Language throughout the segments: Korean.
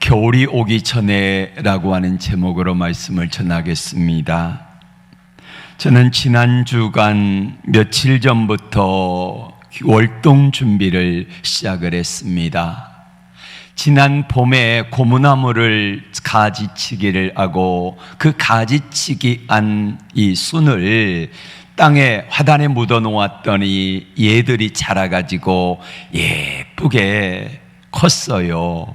겨울이 오기 전에라고 하는 제목으로 말씀을 전하겠습니다. 저는 지난 주간 며칠 전부터 월동 준비를 시작을 했습니다. 지난 봄에 고무나무를 가지치기를 하고 그 가지치기 한 이 순을 땅에 화단에 묻어 놓았더니 얘들이 자라가지고 예쁘게 컸어요.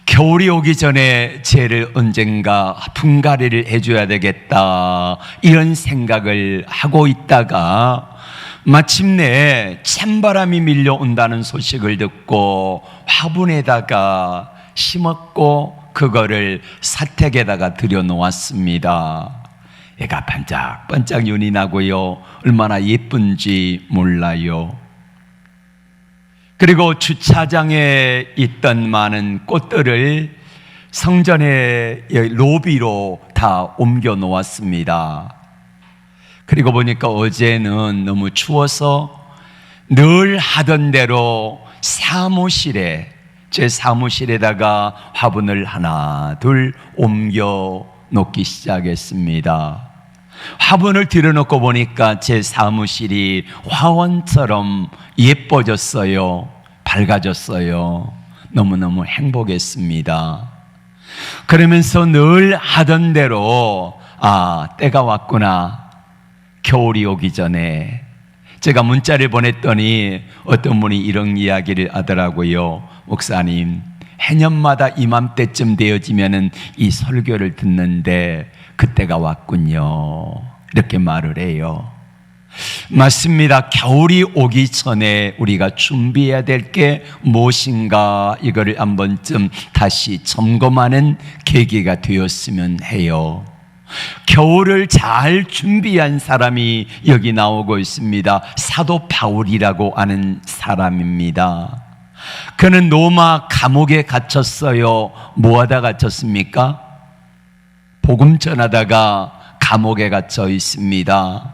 겨울이 오기 전에 쟤를 언젠가 분갈이를 해줘야 되겠다 이런 생각을 하고 있다가 마침내 찬바람이 밀려온다는 소식을 듣고 화분에다가 심었고 그거를 사택에다가 들여놓았습니다. 애가 반짝반짝 윤이 나고요, 얼마나 예쁜지 몰라요. 그리고 주차장에 있던 많은 꽃들을 성전의 로비로 다 옮겨 놓았습니다. 그리고 보니까 어제는 너무 추워서 늘 하던 대로 제 사무실에다가 화분을 하나 둘 옮겨 놓기 시작했습니다. 화분을 들여놓고 보니까 제 사무실이 화원처럼 예뻐졌어요. 밝아졌어요. 너무너무 행복했습니다. 그러면서 늘 하던 대로 때가 왔구나. 겨울이 오기 전에. 제가 문자를 보냈더니 어떤 분이 이런 이야기를 하더라고요. 목사님, 해년마다 이맘때쯤 되어지면은 이 설교를 듣는데 그때가 왔군요. 이렇게 말을 해요. 맞습니다. 겨울이 오기 전에 우리가 준비해야 될 게 무엇인가, 이거를 한 번쯤 다시 점검하는 계기가 되었으면 해요. 겨울을 잘 준비한 사람이 여기 나오고 있습니다. 사도 바울이라고 하는 사람입니다. 그는 로마 감옥에 갇혔어요. 뭐하다 갇혔습니까? 복음 전하다가 감옥에 갇혀 있습니다.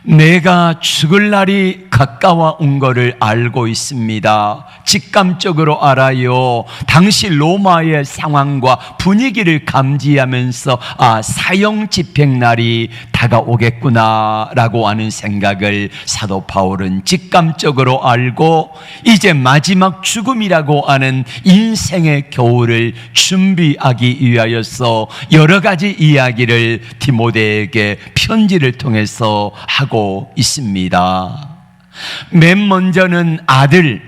내가 죽을 날이 가까워 온 것을 알고 있습니다. 직감적으로 알아요. 당시 로마의 상황과 분위기를 감지하면서 사형 집행 날이 다가오겠구나 라고 하는 생각을 사도 바울은 직감적으로 알고 이제 마지막 죽음이라고 하는 인생의 겨울을 준비하기 위하여서 여러 가지 이야기를 디모데에게 편지를 통해서 하고 있습니다. 맨 먼저는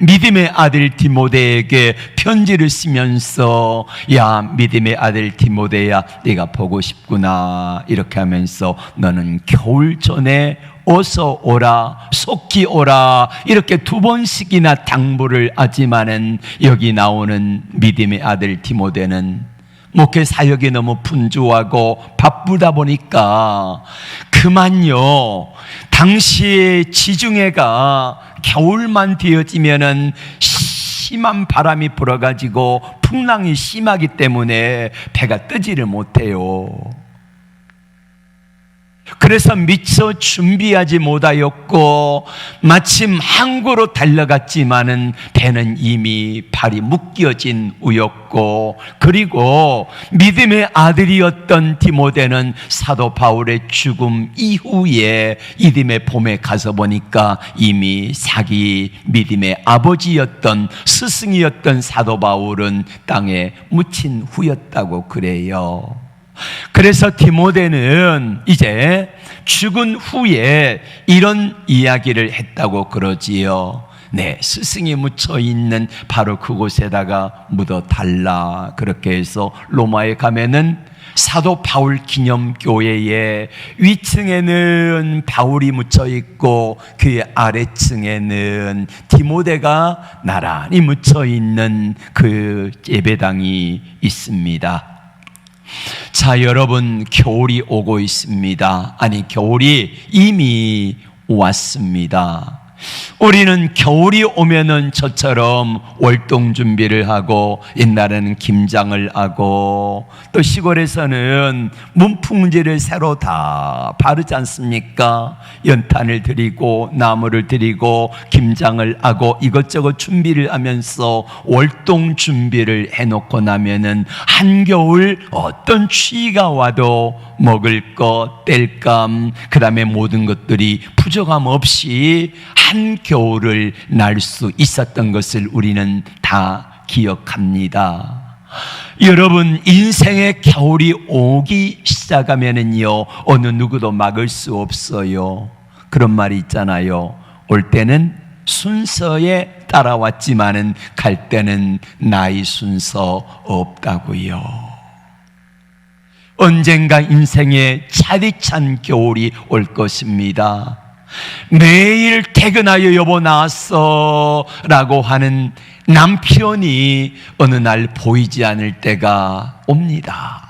믿음의 아들 디모데에게 편지를 쓰면서 야, 믿음의 아들 디모데야, 네가 보고 싶구나. 이렇게 하면서 너는 겨울 전에 어서 오라, 속히 오라, 이렇게 2번씩이나 당부를 하지만은 여기 나오는 믿음의 아들 디모데는 목회 사역이 너무 분주하고 바쁘다 보니까 그만요. 당시 지중해가 겨울만 되어지면은 심한 바람이 불어가지고 풍랑이 심하기 때문에 배가 뜨지를 못해요. 그래서 미처 준비하지 못하였고 마침 항구로 달려갔지만은 배는 이미 발이 묶여진 우였고, 그리고 믿음의 아들이었던 디모데는 사도 바울의 죽음 이후에 이듬해 봄에 가서 보니까 이미 자기 믿음의 아버지였던 스승이었던 사도 바울은 땅에 묻힌 후였다고 그래요. 그래서 디모데는 이제 죽은 후에 이런 이야기를 했다고 그러지요. 네, 스승이 묻혀있는 바로 그곳에다가 묻어달라. 그렇게 해서 로마에 가면은 사도 바울 기념교회의 위층에는 바울이 묻혀있고 그 아래층에는 디모데가 나란히 묻혀있는 그 예배당이 있습니다. 자, 여러분, 겨울이 오고 있습니다. 아니, 겨울이 이미 왔습니다. 우리는 겨울이 오면은 저처럼 월동 준비를 하고, 옛날에는 김장을 하고, 또 시골에서는 문풍지를 새로 다 바르지 않습니까? 연탄을 드리고 나무를 드리고 김장을 하고 이것저것 준비를 하면서 월동 준비를 해놓고 나면은 한겨울 어떤 추위가 와도 먹을 것, 땔감, 그 다음에 모든 것들이 부족함 없이 한겨울을 날 수 있었던 것을 우리는 다 기억합니다. 여러분, 인생의 겨울이 오기 시작하면은요, 어느 누구도 막을 수 없어요. 그런 말이 있잖아요. 올 때는 순서에 따라왔지만은 갈 때는 나의 순서 없다고요. 언젠가 인생에 차디찬 겨울이 올 것입니다. 매일 퇴근하여 여보 나왔어 라고 하는 남편이 어느 날 보이지 않을 때가 옵니다.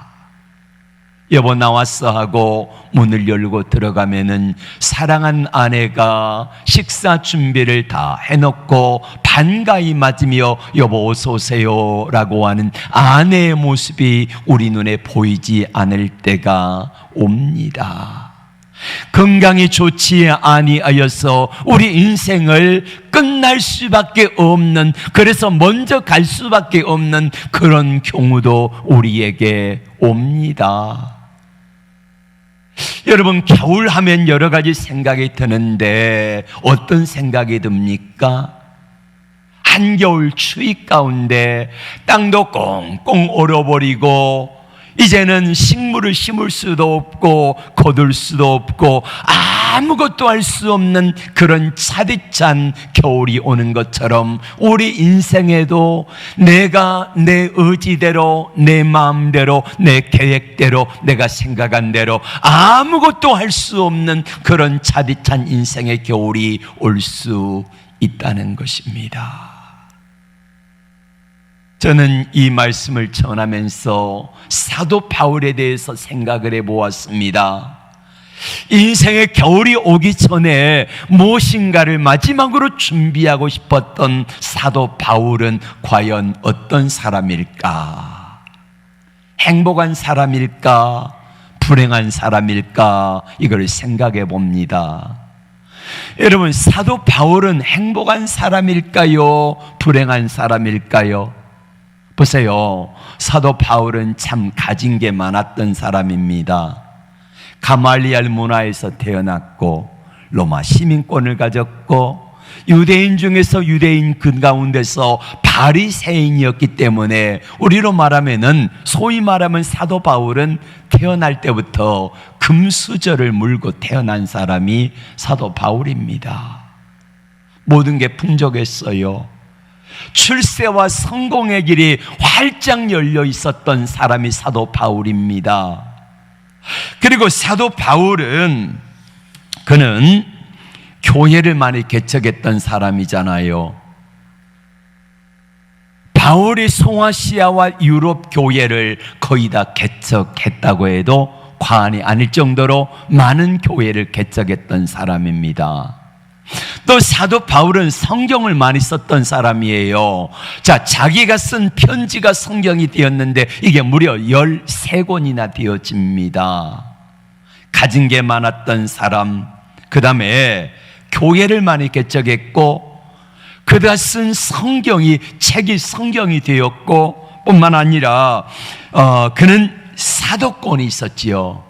여보 나왔어 하고 문을 열고 들어가면은 사랑한 아내가 식사 준비를 다 해놓고 반가이 맞으며 여보 어서 오세요 라고 하는 아내의 모습이 우리 눈에 보이지 않을 때가 옵니다. 건강이 좋지 아니하여서 우리 인생을 끝날 수밖에 없는, 그래서 먼저 갈 수밖에 없는 그런 경우도 우리에게 옵니다. 여러분, 겨울 하면 여러 가지 생각이 드는데 어떤 생각이 듭니까? 한겨울 추위 가운데 땅도 꽁꽁 얼어버리고 이제는 식물을 심을 수도 없고 거둘 수도 없고 아무것도 할 수 없는 그런 차디찬 겨울이 오는 것처럼 우리 인생에도 내가 내 의지대로, 내 마음대로, 내 계획대로, 내가 생각한 대로 아무것도 할 수 없는 그런 차디찬 인생의 겨울이 올 수 있다는 것입니다. 저는 이 말씀을 전하면서 사도 바울에 대해서 생각을 해보았습니다. 인생의 겨울이 오기 전에 무엇인가를 마지막으로 준비하고 싶었던 사도 바울은 과연 어떤 사람일까? 행복한 사람일까? 불행한 사람일까? 이걸 생각해 봅니다. 여러분, 사도 바울은 행복한 사람일까요? 불행한 사람일까요? 보세요. 사도 바울은 참 가진 게 많았던 사람입니다. 가말리알 문화에서 태어났고 로마 시민권을 가졌고 유대인 중에서 유대인 그 가운데서 바리새인이었기 때문에 우리로 말하면은, 소위 말하면 사도 바울은 태어날 때부터 금수저를 물고 태어난 사람이 사도 바울입니다. 모든 게 풍족했어요. 출세와 성공의 길이 활짝 열려 있었던 사람이 사도 바울입니다. 그리고 사도 바울은 그는 교회를 많이 개척했던 사람이잖아요. 바울이 송아시아와 유럽 교회를 거의 다 개척했다고 해도 과언이 아닐 정도로 많은 교회를 개척했던 사람입니다. 또 사도 바울은 성경을 많이 썼던 사람이에요. 자, 자기가 쓴 편지가 성경이 되었는데 이게 무려 13권이나 되어집니다. 가진 게 많았던 사람, 그 다음에 교회를 많이 개척했고, 그가 쓴 책이 성경이 되었고, 뿐만 아니라 그는 사도권이 있었지요.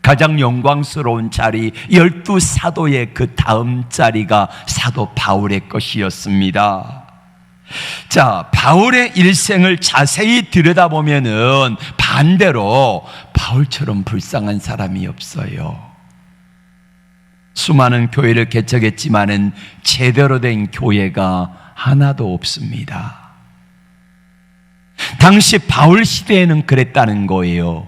가장 영광스러운 자리, 12사도의 그 다음 자리가 사도 바울의 것이었습니다. 자, 바울의 일생을 자세히 들여다보면은 반대로 바울처럼 불쌍한 사람이 없어요. 수많은 교회를 개척했지만은 제대로 된 교회가 하나도 없습니다. 당시 바울 시대에는 그랬다는 거예요.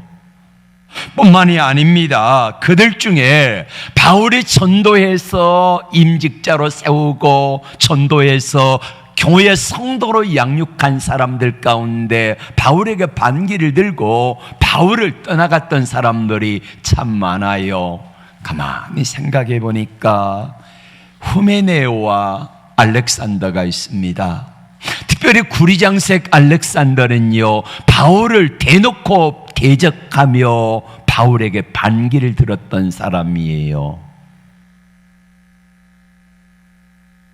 뿐만이 아닙니다. 그들 중에 바울이 전도해서 임직자로 세우고 전도해서 교회 성도로 양육한 사람들 가운데 바울에게 반기를 들고 바울을 떠나갔던 사람들이 참 많아요. 가만히 생각해 보니까 후메네오와 알렉산더가 있습니다. 특별히 구리장색 알렉산더는요, 바울을 대놓고 대적하며 바울에게 반기를 들었던 사람이에요.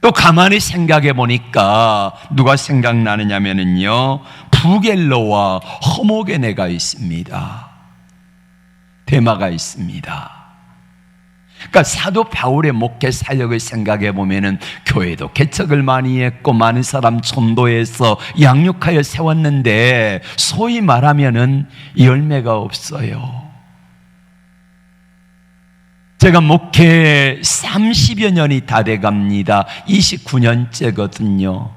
또 가만히 생각해 보니까 누가 생각나느냐면요, 부겔로와 허모게네가 있습니다. 데마가 있습니다. 그러니까 사도 바울의 목회 사역을 생각해 보면은 교회도 개척을 많이 했고 많은 사람 전도해서 양육하여 세웠는데 소위 말하면은 열매가 없어요. 제가 목회 30여 년이 다 돼갑니다. 29년째거든요.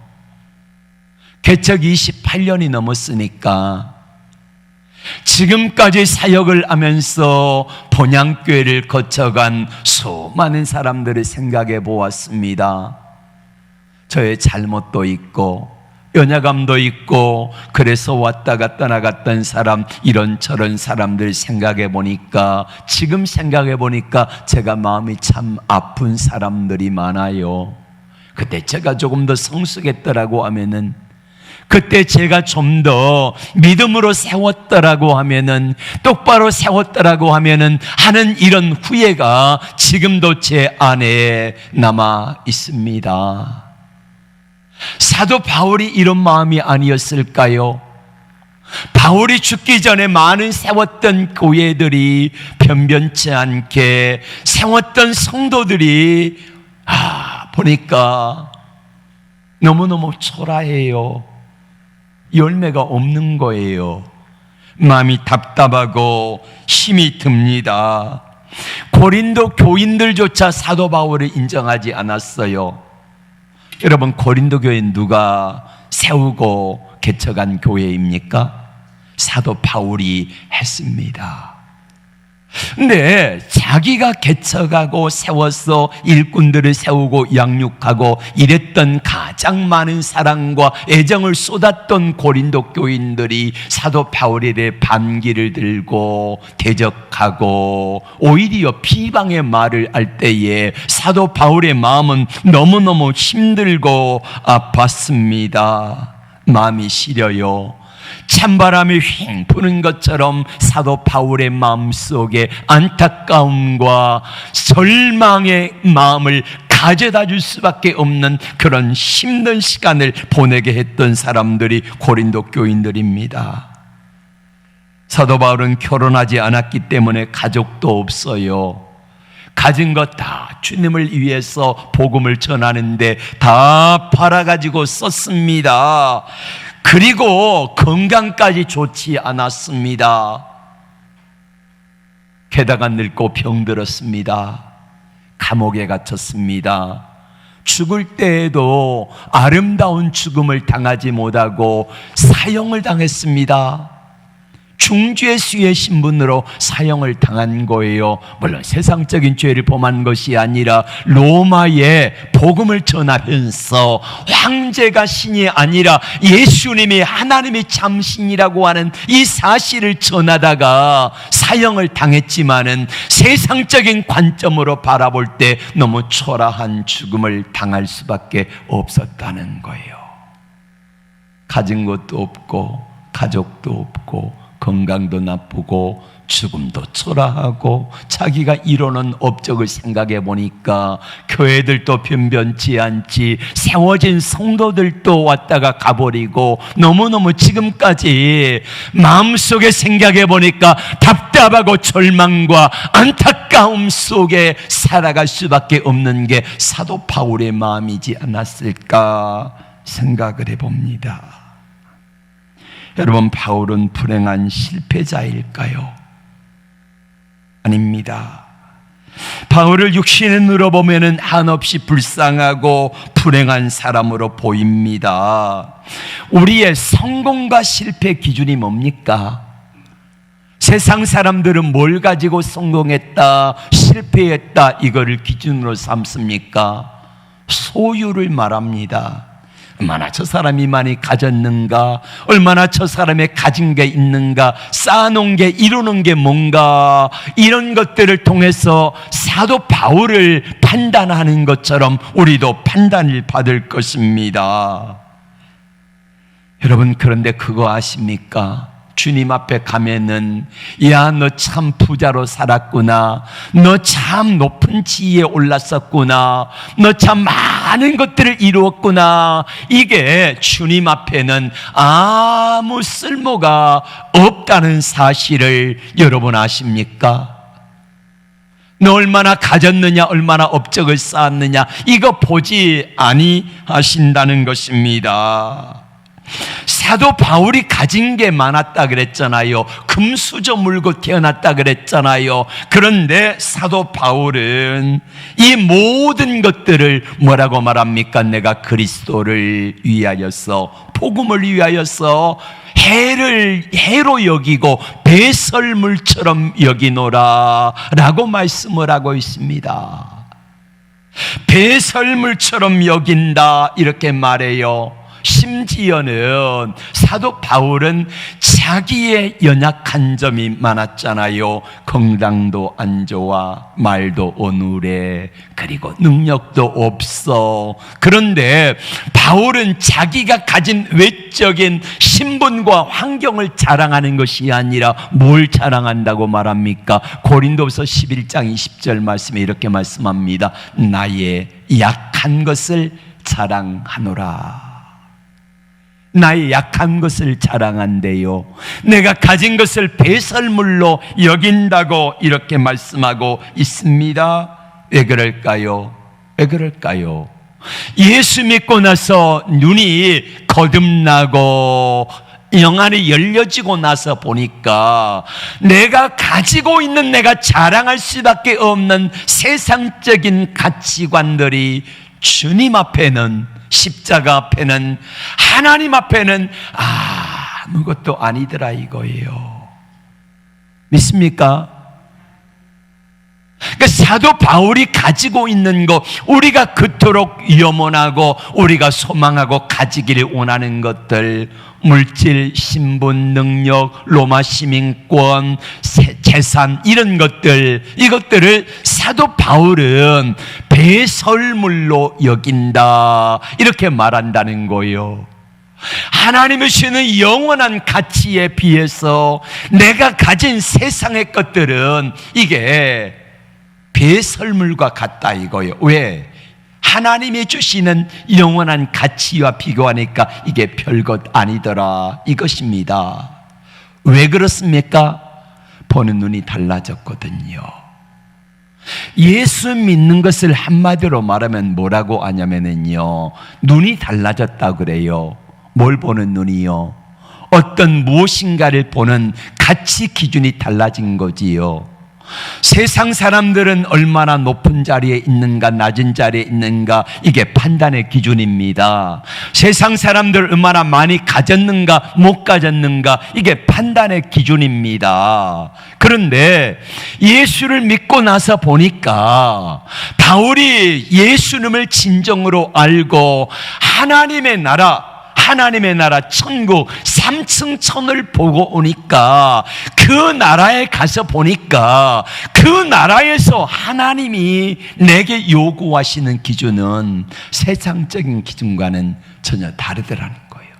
개척 28년이 넘었으니까 지금까지 사역을 하면서 본향교회를 거쳐간 수많은 사람들을 생각해 보았습니다. 저의 잘못도 있고 연약함도 있고 그래서 왔다가 떠나갔던 사람, 이런저런 사람들 생각해 보니까, 지금 생각해 보니까 제가 마음이 참 아픈 사람들이 많아요. 그때 제가 조금 더 성숙했더라고 하면은, 그때 제가 좀 더 믿음으로 세웠더라고 하면은, 똑바로 세웠더라고 하면은 하는 이런 후회가 지금도 제 안에 남아 있습니다. 사도 바울이 이런 마음이 아니었을까요? 바울이 죽기 전에 많은 세웠던 교회들이 변변치 않게 세웠던 성도들이 보니까 너무너무 초라해요. 열매가 없는 거예요. 마음이 답답하고 힘이 듭니다. 고린도 교인들조차 사도 바울을 인정하지 않았어요. 여러분, 고린도 교회 누가 세우고 개척한 교회입니까? 사도 바울이 했습니다. 근데 자기가 개척하고 세워서 일꾼들을 세우고 양육하고 이랬던 가장 많은 사랑과 애정을 쏟았던 고린도 교인들이 사도 바울에 반기를 들고 대적하고 오히려 비방의 말을 할 때에 사도 바울의 마음은 너무너무 힘들고 아팠습니다. 마음이 시려요. 찬바람이 휙 부는 것처럼 사도 바울의 마음속에 안타까움과 절망의 마음을 가져다 줄 수밖에 없는 그런 힘든 시간을 보내게 했던 사람들이 고린도 교인들입니다. 사도 바울은 결혼하지 않았기 때문에 가족도 없어요. 가진 것 다 주님을 위해서 복음을 전하는데 다 팔아가지고 썼습니다. 그리고 건강까지 좋지 않았습니다. 게다가 늙고 병들었습니다. 감옥에 갇혔습니다. 죽을 때에도 아름다운 죽음을 당하지 못하고 사형을 당했습니다. 중죄 수의 신분으로 사형을 당한 거예요. 물론 세상적인 죄를 범한 것이 아니라 로마에 복음을 전하면서 황제가 신이 아니라 예수님이 하나님이 참 신이라고 하는 이 사실을 전하다가 사형을 당했지만은 세상적인 관점으로 바라볼 때 너무 초라한 죽음을 당할 수밖에 없었다는 거예요. 가진 것도 없고 가족도 없고 건강도 나쁘고 죽음도 초라하고 자기가 이루는 업적을 생각해 보니까 교회들도 변변치 않지, 세워진 성도들도 왔다가 가버리고 너무너무 지금까지 마음속에 생각해 보니까 답답하고 절망과 안타까움 속에 살아갈 수밖에 없는 게 사도 바울의 마음이지 않았을까 생각을 해봅니다. 여러분, 바울은 불행한 실패자일까요? 아닙니다. 바울을 육신의 눈으로 보면은 한없이 불쌍하고 불행한 사람으로 보입니다. 우리의 성공과 실패 기준이 뭡니까? 세상 사람들은 뭘 가지고 성공했다, 실패했다 이거를 기준으로 삼습니까? 소유를 말합니다. 얼마나 저 사람이 많이 가졌는가, 얼마나 저 사람의 가진 게 있는가, 쌓아놓은 게, 이루는 게 뭔가, 이런 것들을 통해서 사도 바울을 판단하는 것처럼 우리도 판단을 받을 것입니다. 여러분, 그런데 그거 아십니까? 주님 앞에 가면은, 야, 너 참 부자로 살았구나, 너 참 높은 지위에 올랐었구나, 너 참 많은 것들을 이루었구나, 이게 주님 앞에는 아무 쓸모가 없다는 사실을 여러분 아십니까? 너 얼마나 가졌느냐, 얼마나 업적을 쌓았느냐, 이거 보지 아니하신다는 것입니다. 사도 바울이 가진 게 많았다 그랬잖아요. 금수저 물고 태어났다 그랬잖아요. 그런데 사도 바울은 이 모든 것들을 뭐라고 말합니까? 내가 그리스도를 위하여서, 복음을 위하여서 해로 여기고 배설물처럼 여기노라 라고 말씀을 하고 있습니다. 배설물처럼 여긴다, 이렇게 말해요. 심지어는 사도 바울은 자기의 연약한 점이 많았잖아요. 건강도 안 좋아, 말도 어눌해, 그리고 능력도 없어. 그런데 바울은 자기가 가진 외적인 신분과 환경을 자랑하는 것이 아니라 뭘 자랑한다고 말합니까? 고린도서 11장 20절 말씀에 이렇게 말씀합니다. 나의 약한 것을 자랑하노라. 나의 약한 것을 자랑한대요. 내가 가진 것을 배설물로 여긴다고 이렇게 말씀하고 있습니다. 왜 그럴까요? 왜 그럴까요? 예수 믿고 나서 눈이 거듭나고 영안이 열려지고 나서 보니까 내가 가지고 있는, 내가 자랑할 수밖에 없는 세상적인 가치관들이 주님 앞에는, 십자가 앞에는, 하나님 앞에는 아무것도 아니더라 이거예요. 믿습니까? 그러니까 사도 바울이 가지고 있는 것, 우리가 그토록 염원하고 우리가 소망하고 가지기를 원하는 것들, 물질, 신분, 능력, 로마 시민권, 재산, 이런 것들, 이것들을 사도 바울은 배설물로 여긴다, 이렇게 말한다는 거예요. 하나님이 주시는 영원한 가치에 비해서 내가 가진 세상의 것들은 이게 배설물과 같다 이거예요. 왜? 하나님이 주시는 영원한 가치와 비교하니까 이게 별것 아니더라 이것입니다. 왜 그렇습니까? 보는 눈이 달라졌거든요. 예수 믿는 것을 한마디로 말하면 뭐라고 하냐면요, 눈이 달라졌다 그래요. 뭘 보는 눈이요? 어떤 무엇인가를 보는 가치 기준이 달라진 거지요. 세상 사람들은 얼마나 높은 자리에 있는가, 낮은 자리에 있는가, 이게 판단의 기준입니다. 세상 사람들 얼마나 많이 가졌는가, 못 가졌는가, 이게 판단의 기준입니다. 그런데 예수를 믿고 나서 보니까 바울이 예수님을 진정으로 알고 하나님의 나라 천국 3층 천을 보고 오니까, 그 나라에 가서 보니까 그 나라에서 하나님이 내게 요구하시는 기준은 세상적인 기준과는 전혀 다르더라는 거예요.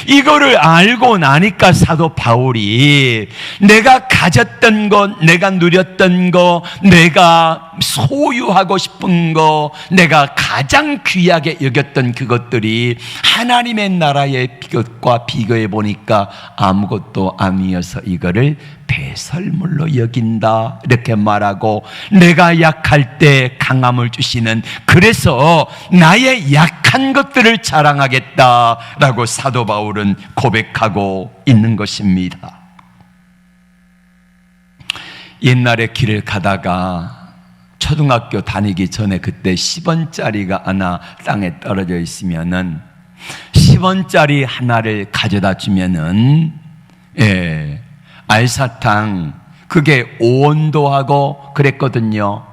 이거를 알고 나니까 사도 바울이 내가 가졌던 것, 내가 누렸던 것, 내가 소유하고 싶은 것, 내가 가장 귀하게 여겼던 그것들이 하나님의 나라의 것과 비교해 보니까 아무것도 아니어서 이거를 배설물로 여긴다 이렇게 말하고, 내가 약할 때 강함을 주시는, 그래서 나의 약한 것들을 자랑하겠다라고 사도 바울은 고백하고 있는 것입니다. 옛날에 길을 가다가 초등학교 다니기 전에 그때 10원짜리가 하나 땅에 떨어져 있으면은 10원짜리 하나를 가져다 주면은 알사탕 그게 5원도 하고 그랬거든요.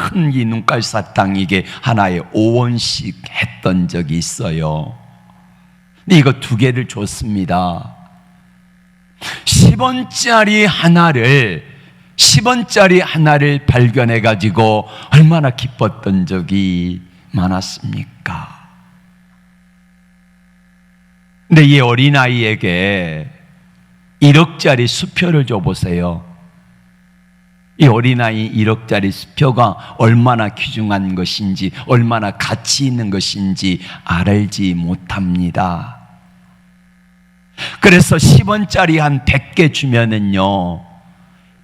큰 이 눈깔 사탕에게 하나의 5원씩 했던 적이 있어요. 근데 이거 2개를 줬습니다. 10원짜리 하나를 발견해 가지고 얼마나 기뻤던 적이 많았습니까? 근데 이 어린아이에게 1억짜리 수표를 줘보세요. 이 어린아이 1억짜리 수표가 얼마나 귀중한 것인지, 얼마나 가치 있는 것인지 알지 못합니다. 그래서 10원짜리 한 100개 주면은요,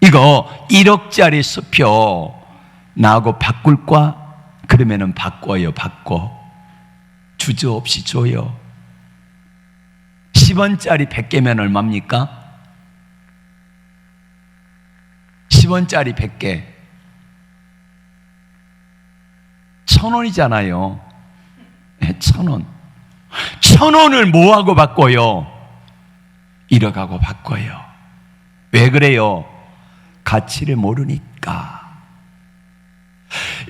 이거 1억짜리 수표 나하고 바꿀까? 그러면은 바꿔요. 주저없이 줘요. 10원짜리 100개면 얼마입니까? 10원짜리 100개 1,000원이잖아요. 1,000원. 1,000원을 뭐하고 바꿔요? 1억하고 바꿔요. 왜 그래요? 가치를 모르니까.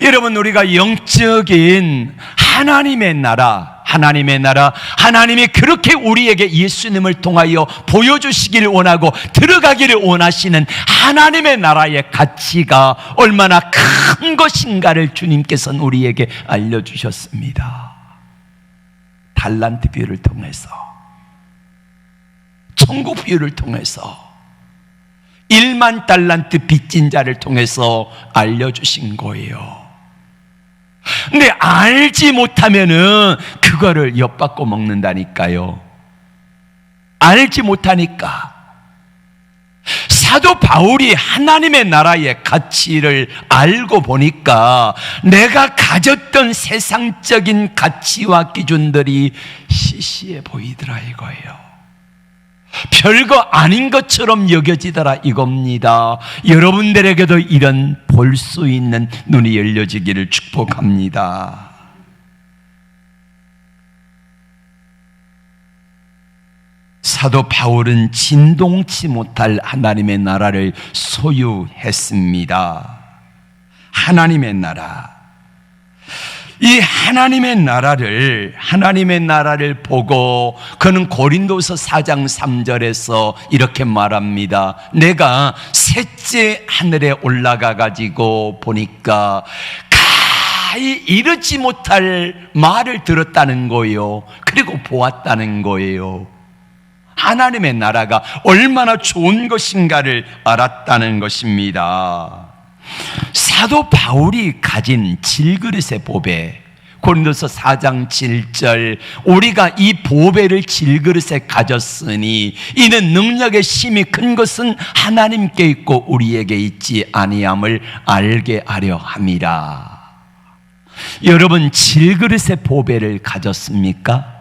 여러분, 우리가 영적인 하나님의 나라, 하나님이 그렇게 우리에게 예수님을 통하여 보여주시기를 원하고 들어가기를 원하시는 하나님의 나라의 가치가 얼마나 큰 것인가를 주님께서는 우리에게 알려주셨습니다. 달란트 비유를 통해서, 천국 비유를 통해서, 1만 달란트 빚진 자를 통해서 알려주신 거예요. 근데 알지 못하면은 그거를 엿받고 먹는다니까요. 알지 못하니까. 사도 바울이 하나님의 나라의 가치를 알고 보니까 내가 가졌던 세상적인 가치와 기준들이 시시해 보이더라 이거예요. 별거 아닌 것처럼 여겨지더라 이겁니다. 여러분들에게도 이런 볼 수 있는 눈이 열려지기를 축복합니다. 사도 바울은 진동치 못할 하나님의 나라를 소유했습니다. 하나님의 나라. 이 하나님의 나라를 보고 그는 고린도서 4장 3절에서 이렇게 말합니다. 내가 셋째 하늘에 올라가 가지고 보니까 가히 이르지 못할 말을 들었다는 거예요. 그리고 보았다는 거예요. 하나님의 나라가 얼마나 좋은 것인가를 알았다는 것입니다. 사도 바울이 가진 질그릇의 보배, 고린도서 4장 7절, 우리가 이 보배를 질그릇에 가졌으니 이는 능력의 심이 큰 것은 하나님께 있고 우리에게 있지 아니함을 알게 하려 함이라. 여러분, 질그릇의 보배를 가졌습니까?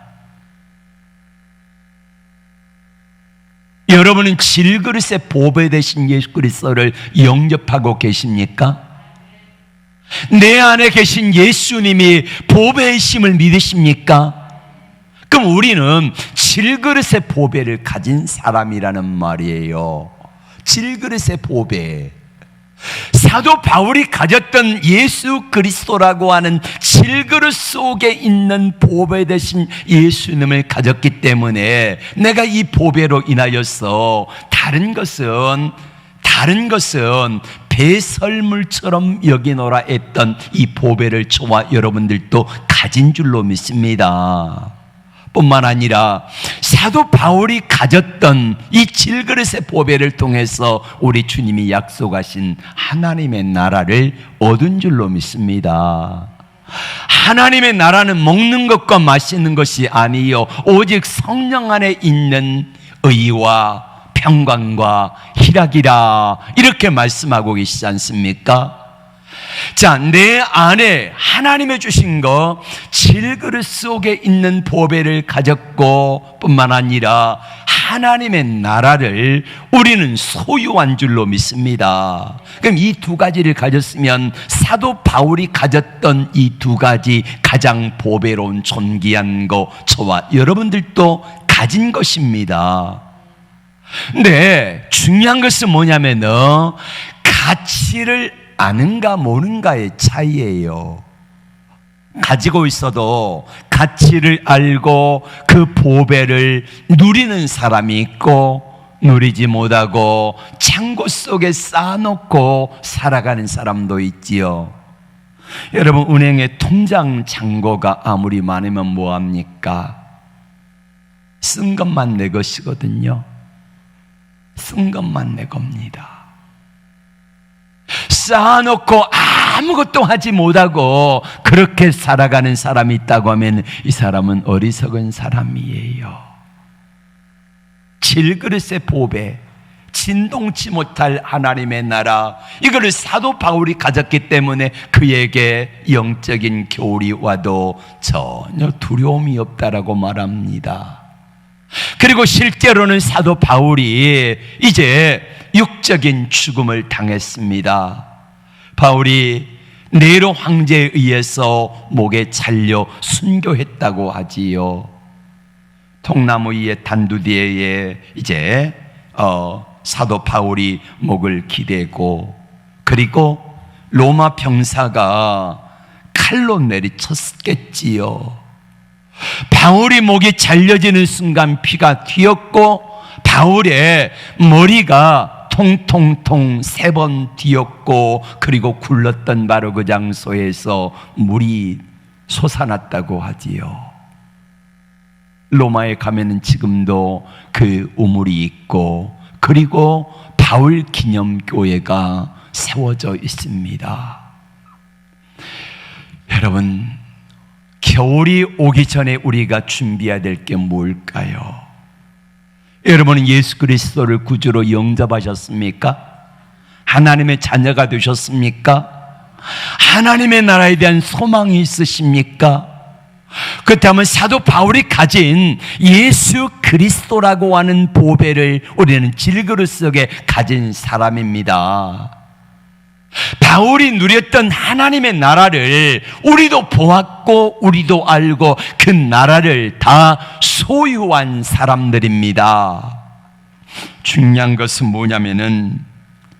여러분은 질그릇의 보배 되신 예수 그리스도를 영접하고 계십니까? 내 안에 계신 예수님이 보배의 심을 믿으십니까? 그럼 우리는 질그릇의 보배를 가진 사람이라는 말이에요. 질그릇의 보배. 사도 바울이 가졌던 예수 그리스도라고 하는 질그릇 속에 있는 보배 대신 예수님을 가졌기 때문에 내가 이 보배로 인하여서 다른 것은 배설물처럼 여기노라 했던 이 보배를 저와 여러분들도 가진 줄로 믿습니다. 뿐만 아니라 사도 바울이 가졌던 이 질그릇의 보배를 통해서 우리 주님이 약속하신 하나님의 나라를 얻은 줄로 믿습니다. 하나님의 나라는 먹는 것과 마시는 것이 아니요 오직 성령 안에 있는 의와 평강과 희락이라 이렇게 말씀하고 계시지 않습니까? 자, 내 안에 하나님의 주신 것 질그릇 속에 있는 보배를 가졌고 뿐만 아니라 하나님의 나라를 우리는 소유한 줄로 믿습니다. 그럼 이 두 가지를 가졌으면 사도 바울이 가졌던 이 두 가지 가장 보배로운 존귀한 것 저와 여러분들도 가진 것입니다. 근데 중요한 것은 뭐냐면은 가치를 아는가 모르는가의 차이예요. 가지고 있어도 가치를 알고 그 보배를 누리는 사람이 있고, 누리지 못하고 창고 속에 쌓아놓고 살아가는 사람도 있지요. 여러분, 은행에 통장 잔고가 아무리 많으면 뭐합니까? 쓴 것만 내 것이거든요. 쓴 것만 내 겁니다. 쌓아놓고 아무것도 하지 못하고 그렇게 살아가는 사람이 있다고 하면 이 사람은 어리석은 사람이에요. 질그릇의 보배, 진동치 못할 하나님의 나라, 이거를 사도 바울이 가졌기 때문에 그에게 영적인 겨울이 와도 전혀 두려움이 없다라고 말합니다. 그리고 실제로는 사도 바울이 이제 육적인 죽음을 당했습니다. 바울이 네로 황제에 의해서 목에 잘려 순교했다고 하지요. 통나무 위의 단두대에 이제 사도 바울이 목을 기대고, 그리고 로마 병사가 칼로 내리쳤겠지요. 바울이 목이 잘려지는 순간 피가 튀었고, 바울의 머리가 통통통 3번 튀었고, 그리고 굴렀던 바로 그 장소에서 물이 솟아났다고 하지요. 로마에 가면은 지금도 그 우물이 있고, 그리고 바울 기념교회가 세워져 있습니다. 여러분, 겨울이 오기 전에 우리가 준비해야 될 게 뭘까요? 여러분은 예수 그리스도를 구주로 영접하셨습니까? 하나님의 자녀가 되셨습니까? 하나님의 나라에 대한 소망이 있으십니까? 그렇다면 사도 바울이 가진 예수 그리스도라고 하는 보배를 우리는 질그릇 속에 가진 사람입니다. 바울이 누렸던 하나님의 나라를 우리도 보았고 우리도 알고 그 나라를 다 소유한 사람들입니다. 중요한 것은 뭐냐면은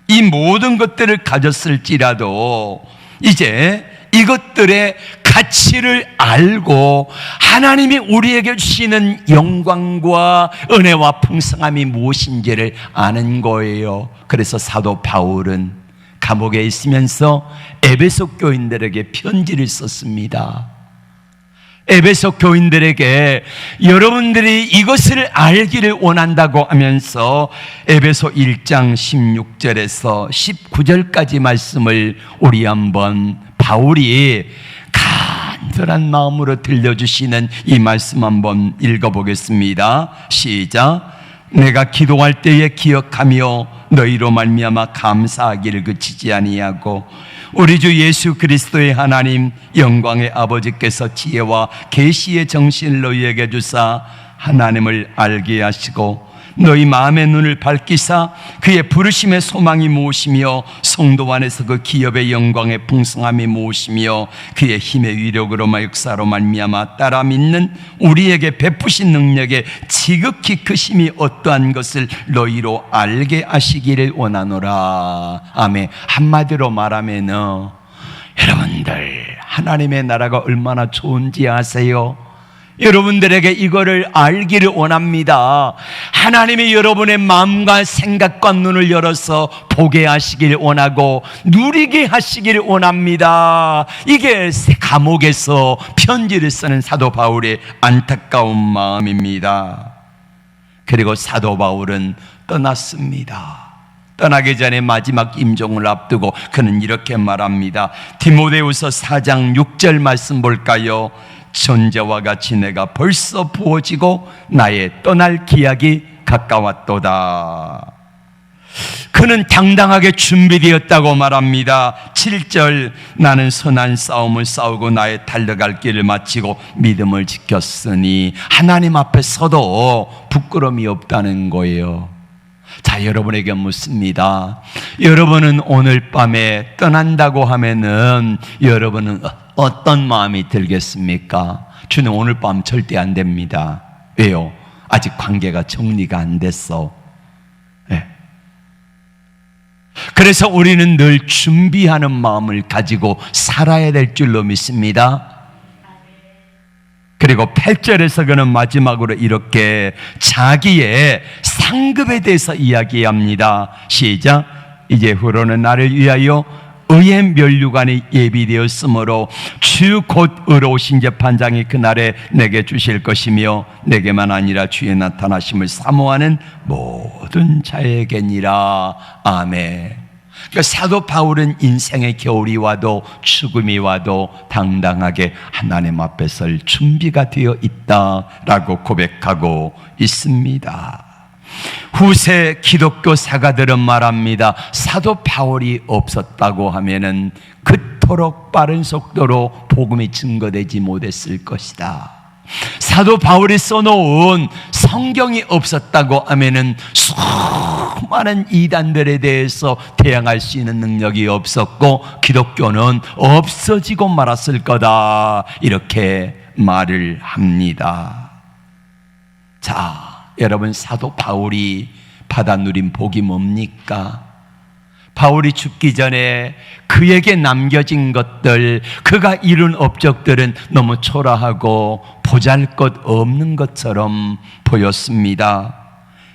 이 모든 것들을 가졌을지라도 이제 이것들의 가치를 알고 하나님이 우리에게 주시는 영광과 은혜와 풍성함이 무엇인지를 아는 거예요. 그래서 사도 바울은 감옥에 있으면서 에베소 교인들에게 편지를 썼습니다. 에베소 교인들에게 여러분들이 이것을 알기를 원한다고 하면서 에베소 1장 16절에서 19절까지 말씀을 우리 한번 바울이 간절한 마음으로 들려주시는 이 말씀 한번 읽어보겠습니다. 시작. 내가 기도할 때에 기억하며 너희로 말미암아 감사하기를 그치지 아니하고 우리 주 예수 그리스도의 하나님 영광의 아버지께서 지혜와 계시의 정신을 너희에게 주사 하나님을 알게 하시고 너희 마음의 눈을 밝히사 그의 부르심의 소망이 무엇이며 성도 안에서 그 기업의 영광의 풍성함이 무엇이며 그의 힘의 위력으로 역사로 말미암아 따라 믿는 우리에게 베푸신 능력의 지극히 크심이 어떠한 것을 너희로 알게 하시기를 원하노라. 아멘. 한마디로 말하면 여러분들 하나님의 나라가 얼마나 좋은지 아세요? 여러분들에게 이거를 알기를 원합니다. 하나님이 여러분의 마음과 생각과 눈을 열어서 보게 하시길 원하고 누리게 하시길 원합니다. 이게 감옥에서 편지를 쓰는 사도 바울의 안타까운 마음입니다. 그리고 사도 바울은 떠났습니다. 떠나기 전에 마지막 임종을 앞두고 그는 이렇게 말합니다. 디모데후서 4장 6절 말씀 볼까요? 전제와 같이 내가 벌써 부어지고 나의 떠날 기약이 가까웠도다. 그는 당당하게 준비되었다고 말합니다. 7절 나는 선한 싸움을 싸우고 나의 달려갈 길을 마치고 믿음을 지켰으니 하나님 앞에 서도 부끄러움이 없다는 거예요. 자, 여러분에게 묻습니다. 여러분은 오늘 밤에 떠난다고 하면은 여러분은 어떤 마음이 들겠습니까? 주는 오늘 밤 절대 안 됩니다. 왜요? 아직 관계가 정리가 안 됐어. 네. 그래서 우리는 늘 준비하는 마음을 가지고 살아야 될 줄로 믿습니다. 그리고 8절에서 그는 마지막으로 이렇게 자기의 상급에 대해서 이야기합니다. 시작. 이제후로는 나를 위하여 의의 면류관이 예비되었으므로 주 곧 의로우신 재판장이 그날에 내게 주실 것이며 내게만 아니라 주의 나타나심을 사모하는 모든 자에게니라. 아멘. 그러니까 사도 바울은 인생의 겨울이 와도 죽음이 와도 당당하게 하나님 앞에 설 준비가 되어 있다라고 고백하고 있습니다. 후세 기독교 사가들은 말합니다. 사도 바울이 없었다고 하면은 그토록 빠른 속도로 복음이 증거되지 못했을 것이다. 사도 바울이 써놓은 성경이 없었다고 하면은 수많은 이단들에 대해서 대항할 수 있는 능력이 없었고 기독교는 없어지고 말았을 거다. 이렇게 말을 합니다. 자, 여러분, 사도 바울이 받아 누린 복이 뭡니까? 바울이 죽기 전에 그에게 남겨진 것들, 그가 이룬 업적들은 너무 초라하고 보잘것없는 것처럼 보였습니다.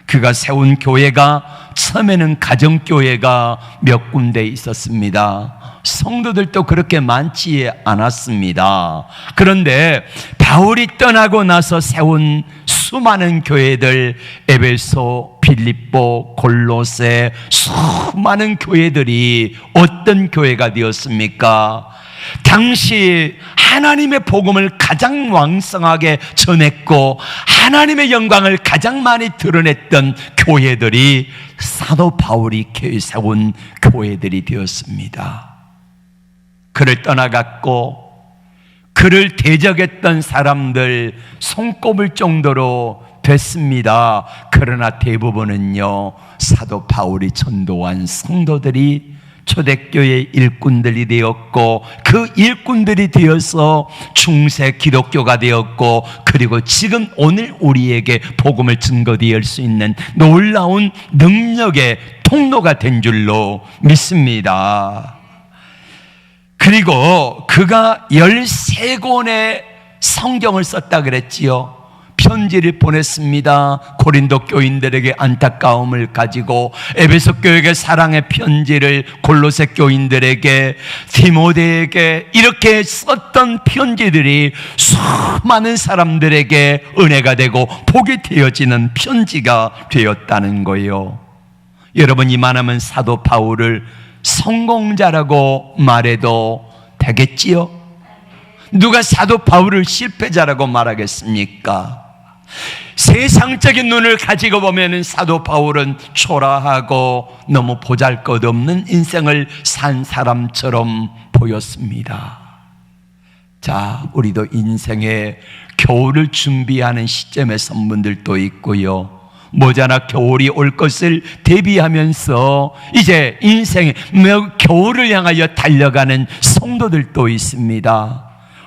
그가 세운 교회가 처음에는 가정교회가 몇 군데 있었습니다. 성도들도 그렇게 많지 않았습니다. 그런데 바울이 떠나고 나서 세운 수많은 교회들, 에베소, 빌립보, 골로새, 수많은 교회들이 어떤 교회가 되었습니까? 당시 하나님의 복음을 가장 왕성하게 전했고 하나님의 영광을 가장 많이 드러냈던 교회들이 사도 바울이 세운 교회들이 되었습니다. 그를 떠나갔고 그를 대적했던 사람들 손꼽을 정도로 됐습니다. 그러나 대부분은요, 사도 바울이 전도한 성도들이 초대교회 일꾼들이 되었고 그 일꾼들이 되어서 중세 기독교가 되었고 그리고 지금 오늘 우리에게 복음을 증거되을 수 있는 놀라운 능력의 통로가 된 줄로 믿습니다. 그리고 그가 13권의 성경을 썼다 그랬지요. 편지를 보냈습니다. 고린도 교인들에게 안타까움을 가지고, 에베소 교회에게 사랑의 편지를 골로새 교인들에게, 디모데에게 이렇게 썼던 편지들이 수많은 사람들에게 은혜가 되고 복이 되어지는 편지가 되었다는 거예요. 여러분, 이만하면 사도 바울을 성공자라고 말해도 되겠지요? 누가 사도 바울을 실패자라고 말하겠습니까? 세상적인 눈을 가지고 보면 사도 바울은 초라하고 너무 보잘것없는 인생을 산 사람처럼 보였습니다. 자, 우리도 인생의 겨울을 준비하는 시점에 선 분들도 있고요, 모자나 겨울이 올 것을 대비하면서 이제 인생의 겨울을 향하여 달려가는 성도들도 있습니다.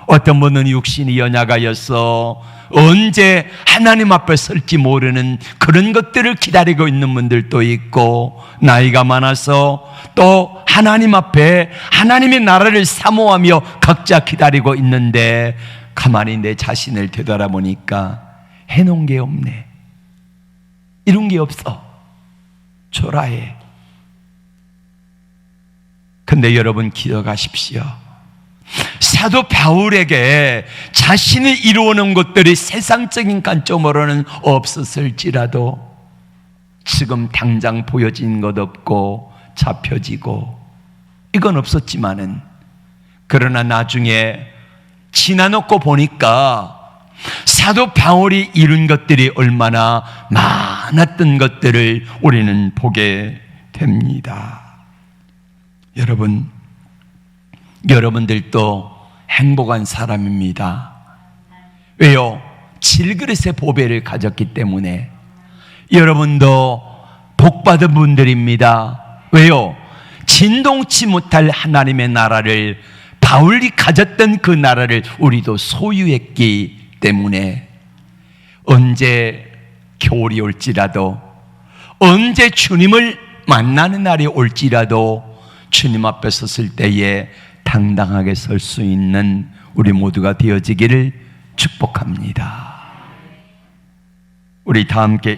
어떤 분은 육신이 연약하여서 언제 하나님 앞에 설지 모르는 그런 것들을 기다리고 있는 분들도 있고, 나이가 많아서 또 하나님 앞에 하나님의 나라를 사모하며 각자 기다리고 있는데 가만히 내 자신을 되돌아보니까 해놓은 게 없네, 이룬 게 없어, 초라해. 근데 여러분 기억하십시오. 사도 바울에게 자신이 이루어놓은 것들이 세상적인 관점으로는 없었을지라도 지금 당장 보여진 것 없고 잡혀지고 이건 없었지만은, 그러나 나중에 지나놓고 보니까 사도 바울이 이룬 것들이 얼마나 많았던 것들을 우리는 보게 됩니다. 여러분들도 행복한 사람입니다. 왜요? 질그릇의 보배를 가졌기 때문에. 여러분도 복받은 분들입니다. 왜요? 진동치 못할 하나님의 나라를, 바울이 가졌던 그 나라를 우리도 소유했기 때문에 언제 겨울이 올지라도, 언제 주님을 만나는 날이 올지라도 주님 앞에 섰을 때에 당당하게 설 수 있는 우리 모두가 되어지기를 축복합니다. 우리 다 함께